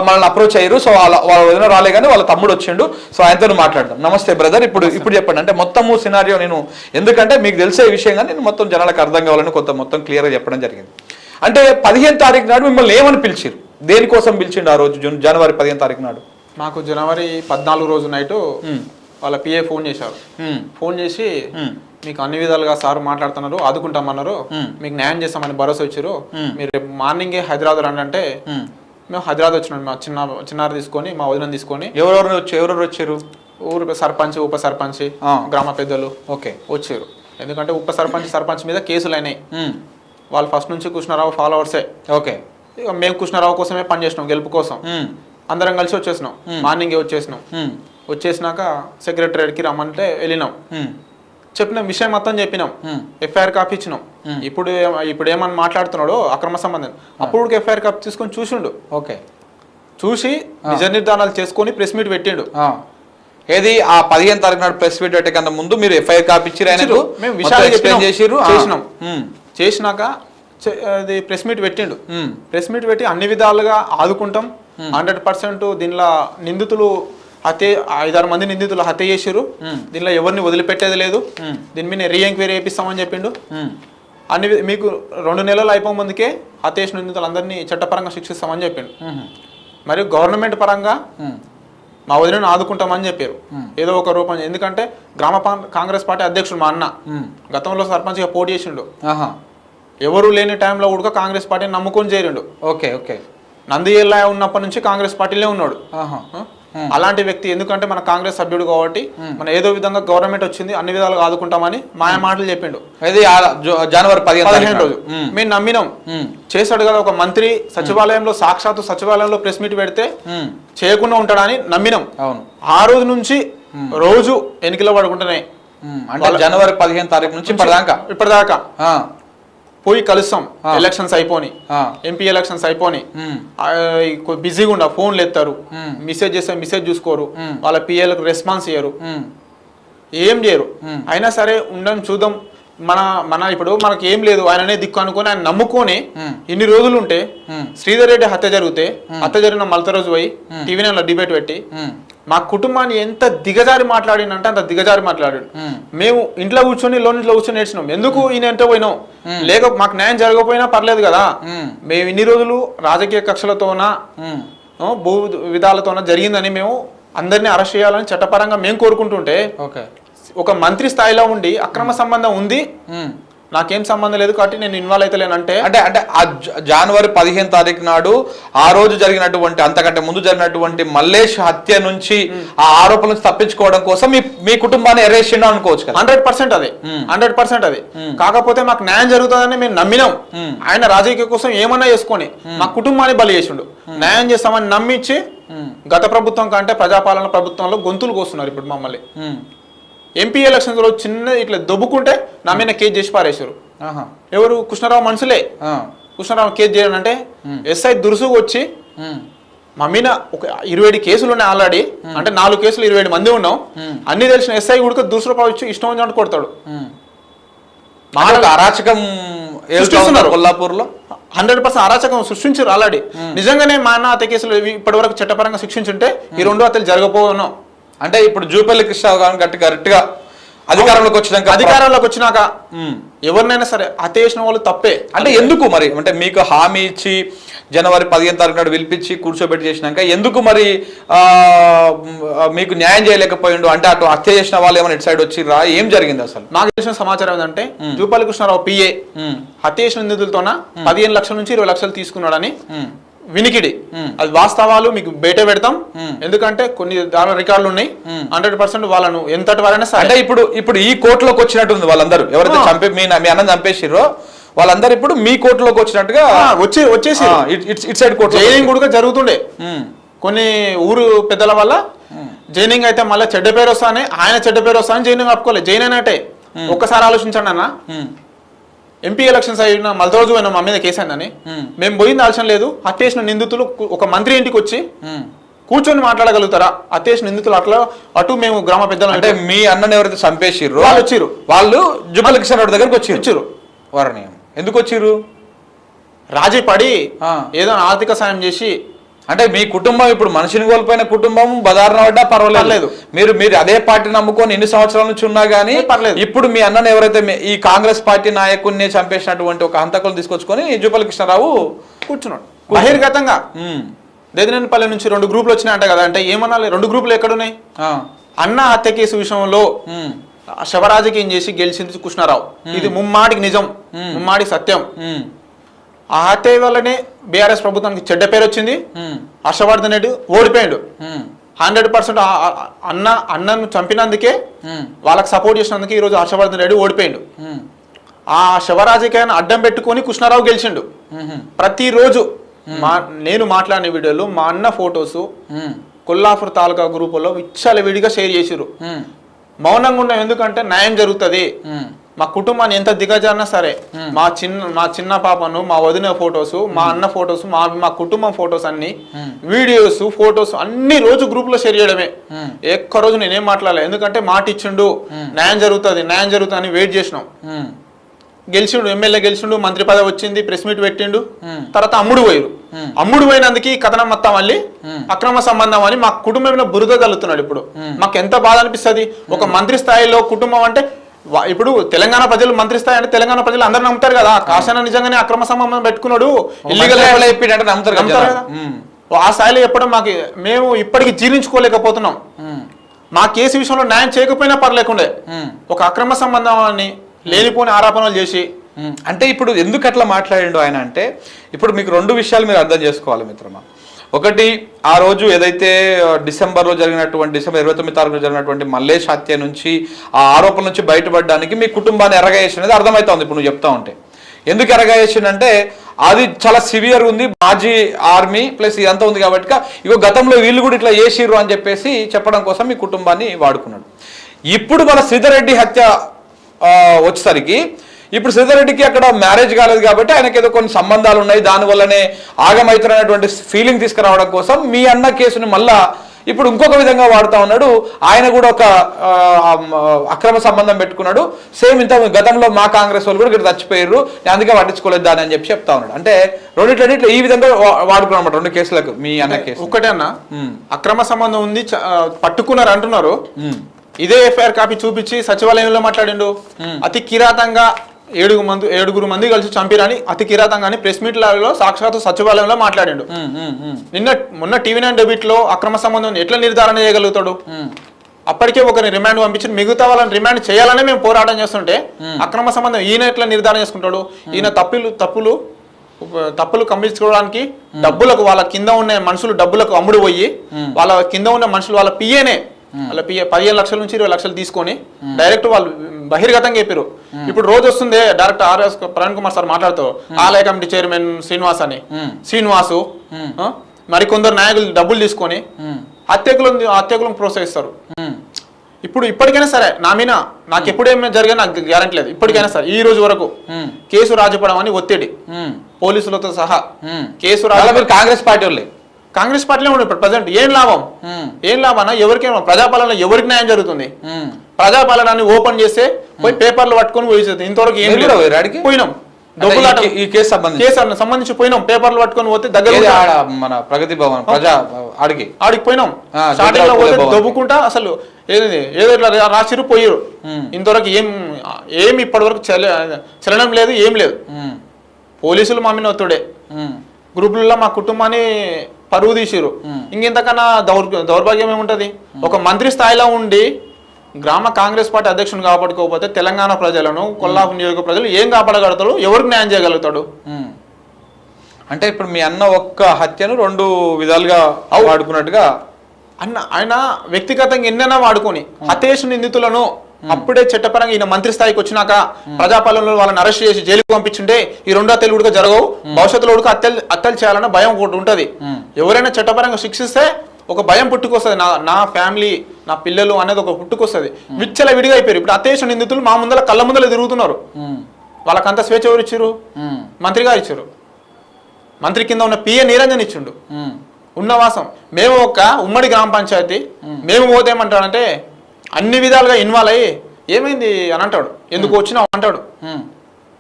మనల్ని అప్రోచ్ అయ్యారు. సో వాళ్ళ వదిన రాలే కానీ వాళ్ళ తమ్ముడు వచ్చిండు. సో ఆయనతో మాట్లాడదాం. నమస్తే బ్రదర్, ఇప్పుడు చెప్పండి అంటే మొత్తము సినారియో, నేను ఎందుకంటే మీకు తెలిసే విషయంగా నేను మొత్తం జనాలకు అర్థం కావాలని మొత్తం క్లియర్గా చెప్పడం జరిగింది. అంటే 15 తారీఖు నాడు మిమ్మల్ని ఏమని పిలిచారు, దేనికోసం పిలిచిండు ఆ రోజు జనవరి 15 తారీఖు నాడు? మాకు జనవరి 14 రోజు నైట్ వాళ్ళ పిఏ ఫోన్ చేశారు. ఫోన్ చేసి మీకు అన్ని విధాలుగా సార్ మాట్లాడుతున్నారు, ఆదుకుంటామన్నారు, మీకు న్యాయం చేస్తామని భరోసా ఇచ్చారు, మీరు రేపు మార్నింగే హైదరాబాద్ రండి అంటే మేము హైదరాబాద్ వచ్చినాం. మా చిన్నారు తీసుకొని, మా వదిన తీసుకొని. ఎవరెవరు వచ్చారు? ఊరు సర్పంచ్, ఉప సర్పంచ్, గ్రామ పెద్దలు ఓకే వచ్చారు. ఎందుకంటే ఉప సర్పంచ్ మీద కేసులు అయినాయి. వాళ్ళు ఫస్ట్ నుంచి కృష్ణారావు ఫాలోవర్సే. ఓకే, ఇక మేము కృష్ణారావు కోసమే పనిచేసినాం, గెలుపు కోసం. అందరం కలిసి వచ్చేసినాం, మార్నింగే వచ్చేసినాం. వచ్చేసినాక సెక్రటరీకి రమ్మంటే వెళ్ళినాం, చెప్పిన విషయం మొత్తం చెప్పినాం, ఎఫ్ఐఆర్ కాపీ ఇచ్చినాం. ఇప్పుడు ఏమని మాట్లాడుతున్నాడో అక్రమ సంబంధం, అప్పుడు ఎఫ్ఐఆర్ కాపీ తీసుకొని చూసిండు. ఓకే, చూసి నిజ నిర్ధారణలు చేసుకొని ప్రెస్ మీట్ పెట్టిండు. ఏది ఆ 15 తారీఖు నాడు ప్రెస్ మీట్ పెట్టే కన్నా ముందు మీరు ఎఫ్ఐఆర్ కాపీ ఇచ్చారు, మేము విషయాలు చేసినాం. చేసినాక అది ప్రెస్ మీట్ పెట్టిండు. ప్రెస్ మీట్ పెట్టి అన్ని విధాలుగా ఆదుకుంటాం, 100% దీనిలో నిందితులు 5-6 మంది నిందితులు హత్య చేసారు, దీనిలో ఎవరిని వదిలిపెట్టేది లేదు, దీని మీద రీ ఎంక్వైరీ చేపిస్తామని చెప్పిండు. మీకు 2 నెలలు అయిపో ముందుకే హత్య చేసిన నిందితులు అందరినీ చట్టపరంగా శిక్షిస్తామని చెప్పిండు. మరియు గవర్నమెంట్ పరంగా మా వదిలిని ఆదుకుంటామని చెప్పారు ఏదో ఒక రూపం. ఎందుకంటే గ్రామ కాంగ్రెస్ పార్టీ అధ్యక్షుడు మా అన్న గతంలో సర్పంచ్గా పోటీ చేసిండు. ఎవరు లేని టైంలో కూడా కాంగ్రెస్ పార్టీని నమ్ముకొని చేరిండు. ఓకే ఓకే, నందియేళ్ళ ఉన్నప్పటి నుంచి కాంగ్రెస్ పార్టీలో ఉన్నాడు. అలాంటి వ్యక్తి, ఎందుకంటే మన కాంగ్రెస్ సభ్యుడు కాబట్టి మన ఏదో విధంగా గవర్నమెంట్ వచ్చింది, అన్ని విధాలుగా ఆదుకుంటామని మాయ మాటలు చెప్పిండు. జనవరి 15 రోజు మేము నమ్మినాం. చేశాడు కదా ఒక మంత్రి, సచివాలయంలో సాక్షాత్తు సచివాలయంలో ప్రెస్ మీట్ పెడితే చేయకుండా ఉంటాడని నమ్మినాం. ఆ రోజు నుంచి రోజు ఎన్నికల్లో పడుకుంటున్నాయి. జనవరి 15 తారీఖు నుంచి ఇప్పటిదాకా పోయి కలుస్తాం. ఎలక్షన్స్ అయిపోయి, ఎంపీ ఎలక్షన్స్ అయిపోయి, బిజీగా ఉండ, ఫోన్లు ఎత్తారు, మెసేజ్ చేస్తే మెసేజ్ చూసుకోరు, వాళ్ళ పిఏలకు రెస్పాన్స్ ఇయ్యరు, ఏం చేయరు. అయినా సరే ఉండడం చూద్దాం, మన ఇప్పుడు మనకి ఏం లేదు, ఆయననే దిక్కు అనుకొని ఆయన నమ్ముకొని ఇన్ని రోజులు ఉంటే, శ్రీధర్ రెడ్డి హత్య జరిగిన మలత రోజు పోయి TV9 డిబేట్ పెట్టి మా కుటుంబాన్ని ఎంత దిగజారి మాట్లాడిందంటే అంత దిగజారి మాట్లాడాడు. మేము ఇంట్లో కూర్చొని లోన్లో కూర్చొని నేర్చినాం. ఎందుకు ఈయన ఎంతో పోయినాం, లేక మాకు న్యాయం జరగకపోయినా పర్లేదు కదా, మేము ఇన్ని రోజులు రాజకీయ కక్షలతోన భూ విధాలతోన జరిగిందని మేము అందరినీ అరెస్ట్ చేయాలని చట్టపరంగా మేము కోరుకుంటుంటే, ఒక మంత్రి స్థాయిలో ఉండి అక్రమ సంబంధం ఉంది, నాకేం సంబంధం లేదు కాబట్టి నేను ఇన్వాల్వ్ అవుతలేనంటే అంటే జనవరి 15 తారీఖు నాడు ఆ రోజు జరిగినటువంటి, అంతకంటే ముందు జరిగినటువంటి మల్లేష్ హత్య నుంచి ఆ ఆరోపణ నుంచి తప్పించుకోవడం కోసం మీ కుటుంబాన్ని అరెస్ట్ చేయడం అనుకోవచ్చు కదా. 100% అది 100% అది. కాకపోతే మాకు న్యాయం జరుగుతుందని మేము నమ్మినాం. ఆయన రాజకీయ కోసం ఏమన్నా చేసుకొని మా కుటుంబాన్ని బలి చేసిండు. న్యాయం చేస్తామని నమ్మించి గత ప్రభుత్వం కంటే ప్రజాపాలన ప్రభుత్వంలో గొంతులు కోస్తున్నారు ఇప్పుడు మమ్మల్ని. ఎంపీ ఎలక్షన్స్ లో చిన్న ఇట్లా దొబ్బుకుంటే నా మీద కేసు చేసి పారేశారు. ఎవరు? కృష్ణారావు మనుషులే. కృష్ణారావు కేసు చేయాలంటే ఎస్ఐ దురుసుకు వచ్చి మా మీద ఒక 27 కేసులు ఉన్నాయి ఆల్రెడీ, అంటే 4 కేసులు 27 మంది ఉన్నాం, అన్ని తెలిసిన ఎస్ఐ కూడా దురుసులో పావచ్చు ఇష్టం వచ్చినట్టు కొడతాడు. అరాచకం సృష్టిస్తున్నారు. కొల్లాపూర్లో 100% అరాచకం సృష్టించారు ఆల్రెడీ. నిజంగానే మా అన్న హత్య కేసులు ఇప్పటి వరకు చట్టపరంగా శిక్షించుంటే ఈ 2 హత్యలు జరగపోను. అంటే ఇప్పుడు జూపల్లి కృష్ణరావు గారిని గట్టిగా అధికారంలోకి వచ్చినాక ఎవరినైనా సరే హత్య చేసిన వాళ్ళు తప్పే. అంటే ఎందుకు మరి, అంటే మీకు హామీ ఇచ్చి జనవరి 15 తారీఖు నాడు పిలిపించి కూర్చోబెట్టి చేసినాక ఎందుకు మరి మీకు న్యాయం చేయలేకపోయిండు? అంటే అటు హత్య చేసిన వాళ్ళు ఏమైనా ఇటు సైడ్ వచ్చిర్రా, ఏం జరిగింది అసలు? నాకు తెలిసిన సమాచారం ఏంటంటే జూపల్లి కృష్ణారావు పిఏ హత్య చేసిన నిందితులతోన 15 లక్షల నుంచి 20 లక్షలు తీసుకున్నాడని వినికిడి. అది వాస్తవాలు మీకు బయట పెడతాం, ఎందుకంటే కొన్ని రికార్డులు ఉన్నాయి. 100% వాళ్ళను ఎంతటి వారైనా సరే. అంటే ఇప్పుడు ఈ కోర్టులోకి వచ్చినట్టుంది వాళ్ళందరూ, ఎవరైతే చంపి మీ అన్నం చంపేసిర్రో వాళ్ళందరూ ఇప్పుడు మీ కోర్టులోకి వచ్చినట్టుగా వచ్చేసి ఇట్ సైడ్ కోర్టు జైనింగ్ కూడా జరుగుతుండే. కొన్ని ఊరు పెద్దల వల్ల జైనింగ్ అయితే మళ్ళీ చెడ్డ పేరు వస్తానే, ఆయన చెడ్డ పేరు వస్తానని జైనింగ్ ఆపుకోలేదు. జైన్ అయినట్టే. ఒక్కసారి ఆలోచించండి అన్న, ఎంపీ ఎలక్షన్స్ అయిన మళ్ళీ పోయినా మా మీద కేసు అయిందని మేము పోయింది ఆలోచన లేదు. హత్య చేసిన నిందితులు ఒక మంత్రి ఇంటికి వచ్చి కూర్చొని మాట్లాడగలుగుతారా? హత్య చేసిన నిందితులు అట్లా అటు మేము గ్రామ పెద్దలు అంటే మీ అన్నని ఎవరైతే చంపేసిర్రో వాళ్ళు వచ్చిర్రు, వాళ్ళు జూపల్లి కృష్ణారావు దగ్గరికి వచ్చిర్రు. వారిని ఎందుకు వచ్చిర్రు? రాజీ పడి ఏదో ఆర్థిక సాయం చేసి. అంటే మీ కుటుంబం ఇప్పుడు మనిషిని కోల్పోయిన కుటుంబం బదారణ పడ్డా పర్వాలేదు, మీరు అదే పార్టీ నమ్ముకొని ఎన్ని సంవత్సరాల నుంచి ఉన్నా గానీ పర్లేదు. ఇప్పుడు మీ అన్నను ఎవరైతే ఈ కాంగ్రెస్ పార్టీ నాయకుడిని చంపేసినటువంటి ఒక హంతకులను తీసుకొచ్చుకొని జూపల్లి కృష్ణారావు కూర్చున్నాడు బహిర్గతంగా. దేదినేనిపల్లి నుంచి 2 గ్రూపులు వచ్చినాయంట కదా. అంటే ఏమన్నా 2 గ్రూపులు ఎక్కడున్నాయి? అన్న హత్య కేసు విషయంలో శవరాజకీయం చేసి గెలిచింది కృష్ణారావు. ఇది ముమ్మాడికి నిజం, ముమ్మాడికి సత్యం. ఆ హత్య వల్లనే బీఆర్ఎస్ ప్రభుత్వానికి చెడ్డ పేరు వచ్చింది. హర్షవర్ధన్ రెడ్డి ఓడిపోయాడు. 100% అన్నను చంపినందుకే వాళ్ళకి సపోర్ట్ చేసినందుకే ఈరోజు హర్షవర్ధన్ రెడ్డి ఓడిపోయాడు. ఆ శవరాజకీయాన్ని అడ్డం పెట్టుకొని కృష్ణారావు గెలిచిండు. ప్రతిరోజు నేను మాట్లాడిన వీడియోలు మా అన్న ఫొటోస్ కొల్లాపూర్ తాలూకా గ్రూపుల్లో విచ్చలవిడిగా షేర్ చేసిర్రు. మౌనంగా ఉన్నాం, ఎందుకంటే న్యాయం జరుగుతుంది. మా కుటుంబాన్ని ఎంత దిగజారినా సరే మా చిన్న పాపను, మా వదిన ఫొటోస్, మా అన్న ఫొటోస్, మా కుటుంబం ఫొటోస్ అన్ని వీడియోస్ ఫొటోస్ అన్ని రోజు గ్రూప్ లో షేర్ చేయడమే. ఒక్క రోజు నేనేం మాట్లాడలేదు, ఎందుకంటే మాట ఇచ్చిండు న్యాయం జరుగుతుంది అని వెయిట్ చేసినాం. గెలిచిండు, ఎమ్మెల్యే గెలిచిండు, మంత్రి పదవి వచ్చింది, ప్రెస్ మీట్ పెట్టిండు. తర్వాత అమ్ముడు పోయినందుకు ఈ కథనం మొత్తం మళ్ళీ అక్రమ సంబంధం అని మా కుటుంబంలో బురద తల్లుతున్నాడు. ఇప్పుడు మాకు ఎంత బాధ అనిపిస్తుంది. ఒక మంత్రి స్థాయిలో కుటుంబం అంటే ఇప్పుడు తెలంగాణ ప్రజలు మంత్రి స్థాయి అంటే తెలంగాణ ప్రజలు అందరూ నమ్ముతారు కదా. కాశన నిజంగానే అక్రమ సంబంధం పెట్టుకున్నాడు, ఇల్లీగల్ నమ్ముతారు కదా. ఆ స్థాయిలో చెప్పడం మేము ఇప్పటికీ జీర్ణించుకోలేకపోతున్నాం. మా కేసు విషయంలో న్యాయం చేయకపోయినా పర్లేకుండే ఒక అక్రమ సంబంధాన్ని లేనిపోని ఆరోపణలు చేసి. అంటే ఇప్పుడు ఎందుకు అట్లా మాట్లాడిండు ఆయన అంటే, ఇప్పుడు మీకు 2 విషయాలు మీరు అర్థం చేసుకోవాలి మిత్రమా. ఒకటి, ఆ రోజు ఏదైతే డిసెంబర్ 29 తారీఖున జరిగినటువంటి మల్లేష్ హత్య నుంచి, ఆ ఆరోపణల నుంచి బయటపడడానికి మీ కుటుంబాన్ని ఎరగేసి అనేది అర్థమవుతుంది. ఇప్పుడు నువ్వు చెప్తా ఉంటే ఎందుకు ఎరగేసిందంటే అది చాలా సివియర్ ఉంది, మాజీ ఆర్మీ ప్లస్ ఇదంతా ఉంది కాబట్టి ఇగో గతంలో వీళ్ళు కూడా ఇట్లా చేసిర్రు అని చెప్పేసి చెప్పడం కోసం మీ కుటుంబాన్ని వాడుకున్నాడు. ఇప్పుడు మన శ్రీధర్ రెడ్డి హత్య వచ్చేసరికి ఇప్పుడు శ్రీధర్ రెడ్డికి అక్కడ మ్యారేజ్ కాలేదు కాబట్టి ఆయనకి ఏదో కొన్ని సంబంధాలు ఉన్నాయి, దానివల్లనే ఆగమవుతున్నటువంటి ఫీలింగ్ తీసుకురావడం కోసం మీ అన్న కేసుని మళ్ళా ఇప్పుడు ఇంకొక విధంగా వాడుతూ ఉన్నాడు. ఆయన కూడా ఒక అక్రమ సంబంధం పెట్టుకున్నాడు, సేమ్ ఇంత గతంలో మా కాంగ్రెస్ వాళ్ళు కూడా ఇక్కడ చచ్చిపోయారు, అందుకే పట్టించుకోలేదు దాని అని చెప్పి చెప్తా ఉన్నాడు. అంటే రెండిట్లో ఈ విధంగా వాడుకున్నమాట 2 కేసులకు. మీ అన్న కేసు ఒకటే అన్న, అక్రమ సంబంధం ఉంది పట్టుకున్నారు అంటున్నారు. ఇదే ఎఫ్ఐఆర్ కాపీ చూపించి సచివాలయంలో మాట్లాడిండు. అతి కిరాతంగా 7 మంది కలిసి చంపిరని అతి కిరాతంగాని ప్రెస్ మీట్ లో సాక్షాత్తు సచివాలయంలో మాట్లాడిండు. మొన్న టీవీ9 డెబిట్ లో అక్రమ సంబంధం ఎట్లా నిర్ధారణ చేయగలుగుతాడు? అప్పటికే ఒకరిని రిమాండ్ పంపించి మిగతా వాళ్ళని రిమాండ్ చేయాలనే మేము పోరాటం చేస్తుంటే అక్రమ సంబంధం ఈయన ఎట్లా నిర్ధారణ చేసుకుంటాడు? ఈయన తప్పులు కమ్మించుకోవడానికి డబ్బులకు, వాళ్ళ కింద ఉన్న మనుషులు డబ్బులకు అమ్ముడు పోయి వాళ్ళ కింద ఉన్న మనుషులు వాళ్ళ పిఏనే వాళ్ళ 15 లక్షల నుంచి 20 లక్షలు తీసుకొని డైరెక్ట్ వాళ్ళు బహిర్గతంగా చెప్పారు. ఇప్పుడు రోజు వస్తుంది director RS Praveen Kumar sir మాట్లాడుతూ ఆలయ కమిటీ చైర్మన్ శ్రీనివాసు మరికొందరు నాయకులు డబ్బులు తీసుకొని హత్యకులను ప్రోత్సహిస్తారు. ఇప్పటికైనా సరే నా మీద నాకు ఎప్పుడేమైనా జరిగా నాకు గ్యారంటీ లేదు. ఇప్పటికైనా సరే ఈ రోజు వరకు కేసు రాజపడం అని ఒత్తిడి పోలీసులతో సహా కేసు కాంగ్రెస్ పార్టీలో ఉండే ఇప్పుడు ప్రజెంట్ ఏం లాభం ఎవరికైనా ప్రజాపాలన ఎవరికి న్యాయం జరుగుతుంది? ప్రజాపాలనాన్ని ఓపెన్ చేస్తే పోయి పేపర్లు పట్టుకొని పోయి ఇంతవరకు ఏం పోయినాం. డబ్బులాట ఈ కేసు సంబంధించి కేసు సంబంధించి పోయినాం, పేపర్లు పట్టుకొని పోతే దగ్గర ఏది మన ప్రగతి భవన్ ప్రజా ఆడికి ఆడికి పోయినాం. ఆ, స్టార్టింగ్ లో జ్యోతిరావు పోతే పూలే భవన్. దొబ్బుకుంటా అసలు ఏదో ఇట్లా రాసిరు పోయారు. ఇంతవరకు ఏమి ఇప్పటి వరకు చలనం లేదు, ఏం లేదు. పోలీసులు మా మీద ఒత్తుడే, గ్రూపులలో మా కుటుంబాన్ని పరువు తీసిరు. ఇంకెంతకన్నా దౌర్భాగ్యం ఏముంటది? ఒక మంత్రి స్థాయిలో ఉండి గ్రామ కాంగ్రెస్ పార్టీ అధ్యక్షుని కాపాడుకోకపోతే తెలంగాణ ప్రజలను, కొల్లాపూర్ నియోజక ప్రజలు ఏం కాపాడగలుగుతాడు? ఎవరికి న్యాయం చేయగలుగుతాడు? అంటే ఇప్పుడు మీ అన్న ఒక్క హత్యను రెండు విధాలుగా వాడుకున్నట్టుగా ఆయన వ్యక్తిగతంగా ఎన్నైనా వాడుకొని హత్యేష్ నిందితులను అప్పుడే చట్టపరంగా ఈయన మంత్రి స్థాయికి వచ్చినాక ప్రజాపాలనలో వాళ్ళని అరెస్ట్ చేసి జైలుకు పంపించుంటే ఈ రెండో హత్యలు కూడా జరగవు. భవిష్యత్తులో కూడా హత్యలు చేయాలన్న భయం ఒకటి ఉంటది. ఎవరైనా చట్టపరంగా శిక్షిస్తే ఒక భయం పుట్టుకొస్తుంది, నా ఫ్యామిలీ, నా పిల్లలు అనేది ఒక పుట్టుకొస్తుంది. విచ్చల విడిగా అయిపోయారు. ఇప్పుడు హత్యేష్ నిందితులు మా ముందర కళ్ళ ముందర తిరుగుతున్నారు. వాళ్ళకంత స్వేచ్ఛ ఎవరు ఇచ్చారు? మంత్రి గారు ఇచ్చారు. మంత్రి కింద ఉన్న పిఏ నిరంజన్ ఇచ్చిండు ఉన్నవాసం. మేము ఒక ఉమ్మడి గ్రామ పంచాయతీ, మేము పోతేమంటాడంటే అన్ని విధాలుగా ఇన్వాల్వ్ అయ్యి ఏమైంది అని అంటాడు. ఎందుకు వచ్చినావు అంటాడు.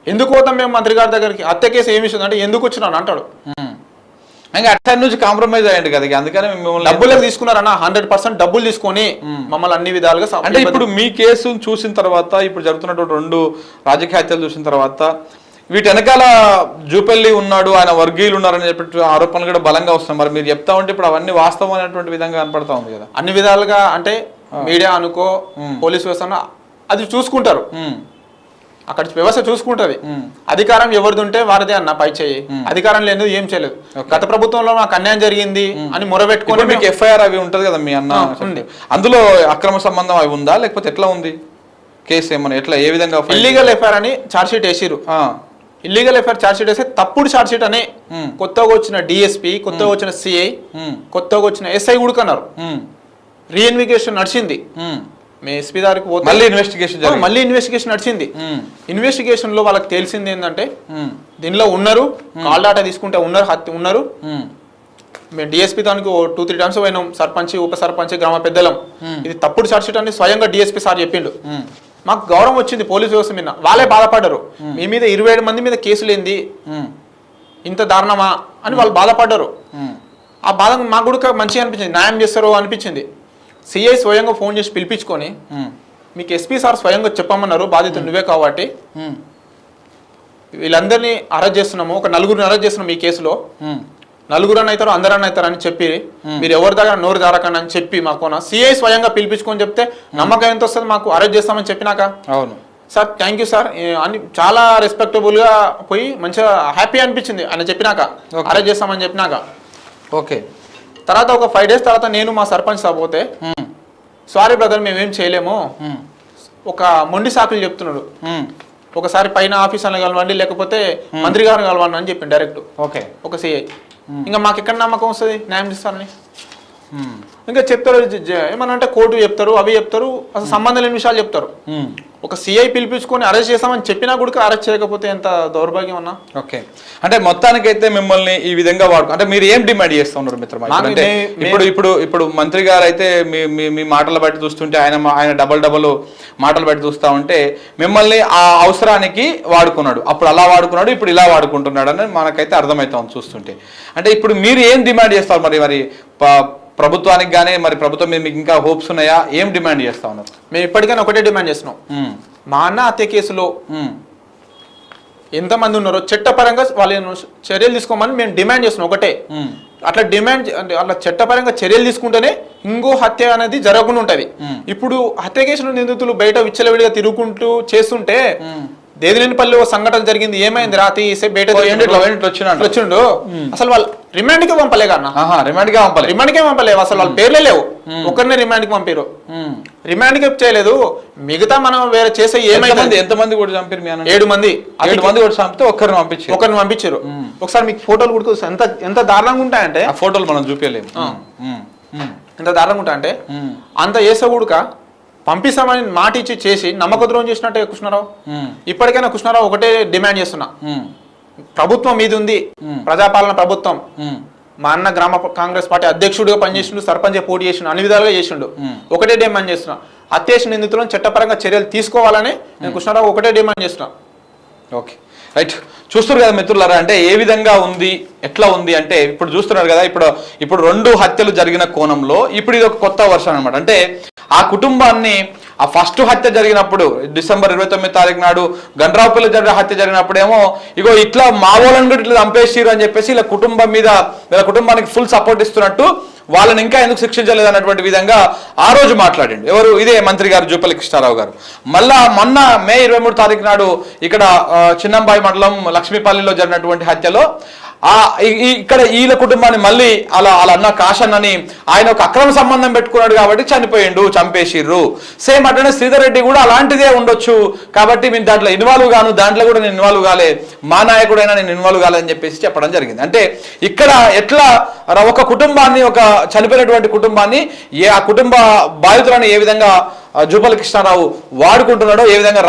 ఎందుకు పోతాం మేము మంత్రి గారి దగ్గరికి? హత్య కేసు ఏమి ఇస్తుంది అంటే ఎందుకు వచ్చినావు అంటాడు. ఇంకా అట్లా నుంచి కాంప్రమైజ్ అయ్యండి కదా, అందుకని మిమ్మల్ని డబ్బులకు తీసుకున్నారన్న 100% డబ్బులు తీసుకొని మమ్మల్ని అన్ని విధాలుగా అంటే ఇప్పుడు మీ కేసు చూసిన తర్వాత, ఇప్పుడు జరుగుతున్నటువంటి రెండు రాజకీయ హత్యలు చూసిన తర్వాత, వీటి వెనకాల జూపల్లి ఉన్నాడు, ఆయన వర్గీయులు ఉన్నారని చెప్పి ఆరోపణలు కూడా బలంగా వస్తున్నాయి. మరి మీరు చెప్తా ఉంటే ఇప్పుడు అవన్నీ వాస్తవం అనేటువంటి విధంగా కనపడతా ఉంది కదా. అన్ని విధాలుగా అంటే మీడియా అనుకో, పోలీస్ వ్యవస్థ అది చూసుకుంటారు. అక్కడ వ్యవస్థ చూసుకుంటది. అధికారం ఎవరిది ఉంటే వారిదే అన్న పై చేయి. అధికారం లేదు, ఏం చేయలేదు. గత ప్రభుత్వంలో నాకు అన్యాయం జరిగింది అని మొరబెట్టుకొని మీకు ఎఫ్ఐఆర్ అవి ఉంటది కదా మీ అన్న, అందులో అక్రమ సంబంధం అవి ఉందా లేకపోతే ఎట్లా ఉంది కేసు? ఏమన్నా ఎట్లా ఏ విధంగా? ఇల్లీగల్ ఎఫ్ఐఆర్ అని ఛార్జ్ షీట్ వేసిరు. ఇల్లీగల్ ఎఫ్ఐఆర్ ఛార్జ్ షీట్ వేస్తే తప్పుడు ఛార్జ్ షీట్ అని కొత్తగా వచ్చిన డిఎస్పీ, కొత్తగా వచ్చిన సిఐ, కొత్తగా వచ్చిన ఎస్ఐ ఉడుకన్నారు. రీఇన్వెస్టిగేషన్ నడిచింది. మీ ఎస్పీ దారికి పోతే మళ్ళీ ఇన్వెస్టిగేషన్ నడిచింది. ఇన్వెస్టిగేషన్ లో వాళ్ళకి తెలిసింది ఏంటంటే దీనిలో ఉన్నారు, కాల్ డాటా తీసుకుంటే ఉన్నారు. మేము డిఎస్పీ దానికి 2-3 టైమ్స్ పోయినాం, సర్పంచ్, ఉప సర్పంచ్, గ్రామ పెద్దలం. ఇది తప్పుడు ఛార్జ్ షీట్ అని స్వయంగా డిఎస్పీ సార్ చెప్పిండు. మాకు గౌరవం వచ్చింది పోలీసు వ్యవస్థ మీద. వాళ్ళే బాధపడ్డారు, మీ మీద 27 మంది మీద కేసులు ఏంది, ఇంత దారుణమా అని వాళ్ళు బాధపడ్డారు. ఆ బాధ మాకు కూడా మంచిగా అనిపించింది, న్యాయం చేస్తారు అనిపించింది. సిఐ స్వయంగా ఫోన్ చేసి పిలిపించుకొని మీకు ఎస్పీ సార్ స్వయంగా చెప్పమన్నారు, బాధితులు నువ్వే కాబట్టి వీళ్ళందరినీ అరెస్ట్ చేస్తున్నాము, ఒక 4గురిని అరెస్ట్ చేస్తున్నాం ఈ కేసులో, 4గురు అని అవుతారు, అందరని అవుతారు అని చెప్పి మీరు ఎవరి దగ్గర నోరు జారకండి అని చెప్పి మాకు సిఐ స్వయంగా పిలిపించుకొని చెప్తే నమ్మకం ఎంత వస్తుంది మాకు, అరెస్ట్ చేస్తామని చెప్పినాక. అవును సార్, థ్యాంక్ యూ సార్ అని చాలా రెస్పెక్టబుల్ గా పోయి మంచిగా హ్యాపీ అనిపించింది ఆయన చెప్పినాక, అరెస్ట్ చేస్తామని చెప్పినాక. ఓకే, తర్వాత ఒక 5 డేస్ తర్వాత నేను మా సర్పంచ్ సార్ పోతే, సారీ బ్రదర్ మేమేం చేయలేము, ఒక మొండి సాకులు చెప్తున్నాడు, ఒకసారి పైన ఆఫీసర్ని కలవండి లేకపోతే మంత్రి గారిని కలవండి అని చెప్పింది డైరెక్ట్. ఓకే, ఒక సిఐ. ఇంకా మాకు ఎక్కడ నమ్మకం వస్తుంది న్యాయం చేస్తారని? ఇంకా చెప్తారు ఏమన్నా అంటే కోర్టు చెప్తారు, అవి చెప్తారు, అసలు సంబంధం లేని విషయాలు చెప్తారు. ఒక సిఐ పిలిపించుకొని అరెస్ట్ చేస్తామని చెప్పినా కూడా అరెస్ట్ చేయకపోతే ఎంత దౌర్భాగ్యం అన్నా. ఓకే, అంటే మొత్తానికైతే మిమ్మల్ని ఈ విధంగా అంటే మీరు ఏం డిమాండ్ చేస్తూ ఉన్నారు మిత్రమా? అంటే ఇప్పుడు మంత్రి గారు అయితే మీ మాటలు బట్టి చూస్తుంటే, ఆయన డబల్ మాటలు బట్టి చూస్తూ ఉంటే మిమ్మల్ని ఆ అవసరానికి వాడుకున్నాడు, అప్పుడు అలా వాడుకున్నాడు, ఇప్పుడు ఇలా వాడుకుంటున్నాడు అని మనకైతే అర్థమవుతా ఉంది చూస్తుంటే. అంటే ఇప్పుడు మీరు ఏం డిమాండ్ చేస్తారు మరి ప్రభుత్వానికి కానీ? మరి ప్రభుత్వం మీద మీకు ఇంకా హోప్స్ ఉన్నాయా? ఏం డిమాండ్ చేస్తా ఉన్నారు? మేము ఇప్పటికైనా ఒకటే డిమాండ్ చేస్తున్నాం, మా అన్న హత్య కేసులో ఎంతమంది ఉన్నారో చట్టపరంగా వాళ్ళని చర్యలు తీసుకోమని మేము డిమాండ్ చేస్తున్నాం ఒకటే. అట్లా డిమాండ్ అంటే అట్లా చట్టపరంగా చర్యలు తీసుకుంటేనే ఇంకో హత్య అనేది జరగకుండా ఉంటది. ఇప్పుడు హత్య కేసులో నిందితులు బయట విచ్చలవిడిగా తిరుగుకుంటూ చేస్తుంటే, దేవినేనిపల్లి సంఘటన జరిగింది, ఏమైంది రాత్రి బయట వచ్చిండు, అసలు వాళ్ళు రిమాండ్ కి పంపలే కన్నా, రిమాండ్ కే పంపలేవు, అసలు వాళ్ళ పేర్లే లేవు, ఒకరిని రిమాండ్ కి పంపారు, రిమాండ్ కి చేయలేదు. మిగతా మనం వేరే చేసే ఏమైంది? ఎంతమంది కూడా చంపారు? 7 మంది కూడా చంపితే ఒకరిని పంపించారు. ఒకసారి మీకు ఫోటోలు కూడా ఎంత దారుణంగా ఉంటాయంటే, ఆ ఫోటోలు మనం చూపించలేము, ఎంత దారుణంగా ఉంటాయంటే అంత చేసే కూడక పంపిస్తామని మాట ఇచ్చి చేసి నమ్మక ద్రోహం చేసినట్టే కృష్ణారావు. ఇప్పటికైనా కృష్ణారావు ఒకటే డిమాండ్ చేస్తున్నా, ప్రభుత్వం మీద ఉంది, ప్రజాపాలన ప్రభుత్వం, మా అన్న గ్రామ కాంగ్రెస్ పార్టీ అధ్యక్షుడిగా పనిచేసిండు, సర్పంచ్ పోటీ చేసిండు, అన్ని విధాలుగా చేసిండు. ఒకటే డిమాండ్ చేస్తున్నా, హత్య నిందితులను చట్టపరంగా చర్యలు తీసుకోవాలని నేను కృష్ణారావు ఒకటే డిమాండ్ చేస్తున్నా. ఓకే, రైట్, చూస్తున్నారు కదా మిత్రులారా, అంటే ఏ విధంగా ఉంది, ఎట్లా ఉంది అంటే ఇప్పుడు చూస్తున్నారు కదా, ఇప్పుడు 2 హత్యలు జరిగిన కోణంలో ఇప్పుడు ఇది ఒక కొత్త వర్షన్ అనమాట. అంటే ఆ కుటుంబాన్ని ఆ ఫస్ట్ హత్య జరిగినప్పుడు డిసెంబర్ 29 తారీఖు నాడు గండ్రావుపల్లి హత్య జరిగినప్పుడేమో ఇగో ఇట్లా మావోలను కూడా ఇట్లా చంపేసిరు అని చెప్పేసి వీళ్ళ కుటుంబానికి ఫుల్ సపోర్ట్ ఇస్తున్నట్టు వాళ్ళని ఇంకా ఎందుకు శిక్షించలేదు అన్నటువంటి విధంగా ఆ రోజు మాట్లాడిండు. ఎవరు? ఇదే మంత్రి గారు జూపల్లి కృష్ణారావు గారు. మళ్ళా మొన్న మే 23 తారీఖు నాడు ఇక్కడ చిన్నంబాయి మండలం లక్ష్మీపల్లిలో జరిగినటువంటి హత్యలో ఇక్కడ వీళ్ళ కుటుంబాన్ని మళ్ళీ అలా అన్న కాషన్ అని ఆయన ఒక అక్రమ సంబంధం పెట్టుకున్నాడు కాబట్టి చనిపోయిండు, చంపేసిర్రు. సేమ్ అట్లనే శ్రీధర్ రెడ్డి కూడా అలాంటిదే ఉండొచ్చు కాబట్టి నేను దాంట్లో ఇన్వాల్వ్ గాను, దాంట్లో కూడా నేను ఇన్వాల్వ్ కాలే, మా నాయకుడైనా నేను ఇన్వాల్వ్ కాలేదని చెప్పేసి చెప్పడం జరిగింది. అంటే ఇక్కడ ఎట్లా ఒక కుటుంబాన్ని, ఒక చనిపోయినటువంటి కుటుంబాన్ని, ఆ కుటుంబ బాధితులను ఏ విధంగా జూపల్లి కృష్ణారావు వాడుకుంటున్నాడో, ఏ విధంగా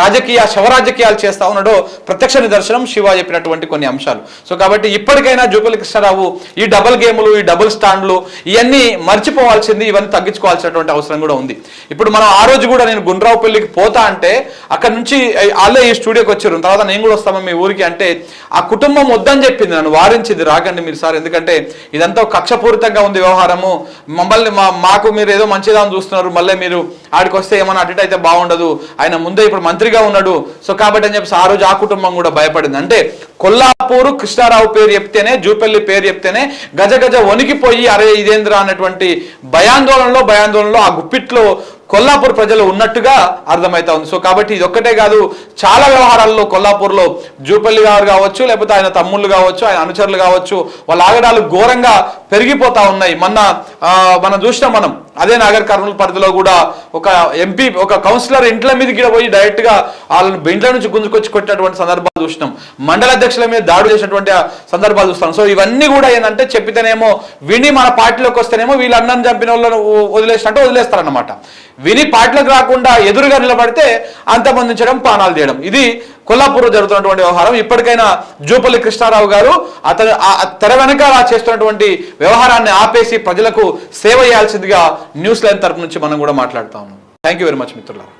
శవరాజకీయాలు చేస్తా ఉన్నాడో ప్రత్యక్ష నిదర్శనం శివ చెప్పినటువంటి కొన్ని అంశాలు. సో కాబట్టి ఇప్పటికైనా జూపల్లి కృష్ణారావు ఈ డబుల్ గేములు, ఈ డబుల్ స్టాండ్లు ఇవన్నీ మర్చిపోవాల్సింది, ఇవన్నీ తగ్గించుకోవాల్సినటువంటి అవసరం కూడా ఉంది. ఇప్పుడు మనం ఆ రోజు కూడా నేను గుండ్రావుపల్లికి పోతా అంటే అక్కడ నుంచి వాళ్ళే ఈ స్టూడియోకి వచ్చారు, తర్వాత నేను కూడా వస్తాము మీ ఊరికి అంటే ఆ కుటుంబం వద్దని చెప్పింది, నన్ను వారించింది, రాకండి మీరు సార్, ఎందుకంటే ఇదంతా కక్షపూరితంగా ఉంది వ్యవహారము, మమ్మల్ని మాకు మీరు ఏదో మంచిదాన్ని చూస్తున్నారు, మళ్ళీ మీరు ఆడికి వస్తే ఏమన్నా అటు అయితే బాగుండదు, ఆయన ముందే ఇప్పుడు మంత్రిగా ఉన్నాడు, సో కాబట్టి అని చెప్పి ఆ రోజు ఆ కుటుంబం కూడా భయపడింది. అంటే కొల్లాపూరు కృష్ణారావు పేరు చెప్తేనే, జూపల్లి పేరు చెప్తేనే గజ వణికిపోయి అరే ఇదేంద్ర అన్నటువంటి భయాందోళనలో ఆ గుప్పిట్లో కొల్లాపూర్ ప్రజలు ఉన్నట్టుగా అర్థమవుతా ఉంది. సో కాబట్టి ఇది ఒక్కటే కాదు, చాలా వ్యవహారాల్లో కొల్లాపూర్లో జూపల్లి గారు కావచ్చు, లేకపోతే ఆయన తమ్ముళ్ళు కావచ్చు, ఆయన అనుచరులు కావచ్చు, వాళ్ళ ఆగడాలు ఘోరంగా పెరిగిపోతా ఉన్నాయి. మనం చూసినాం, అదే నాగర్ కర్నూలు పరిధిలో కూడా ఒక ఎంపీ, ఒక కౌన్సిలర్ ఇంట్ల మీదకి పోయి డైరెక్ట్ గా వాళ్ళని ఇంట్ల నుంచి గుంజుకొచ్చి కొట్టినటువంటి సందర్భాలు చూసినాం, మండల అధ్యక్షుల మీద దాడులు చేసినటువంటి సందర్భాలు చూస్తాం. సో ఇవన్నీ కూడా ఏంటంటే చెప్పితేనేమో విని మన పార్టీలోకి వస్తేనేమో వీళ్ళు అన్నని చంపిన వాళ్ళని వదిలేసినట్టు వదిలేస్తారన్నమాట. విని పార్టీలకు రాకుండా ఎదురుగా నిలబడితే అంతమందించడం, పానాలు చేయడం, ఇది కొల్లాపూర్లో జరుగుతున్నటువంటి వ్యవహారం. ఇప్పటికైనా జూపల్లి కృష్ణారావు గారు అతను తెర వెనకాల చేస్తున్నటువంటి వ్యవహారాన్ని ఆపేసి ప్రజలకు సేవ చేయాల్సిందిగా న్యూస్ లైన్ తరపు నుంచి మనం కూడా మాట్లాడుతా ఉన్నాం. థ్యాంక్ యూ వెరీ మచ్ మిత్రులారా.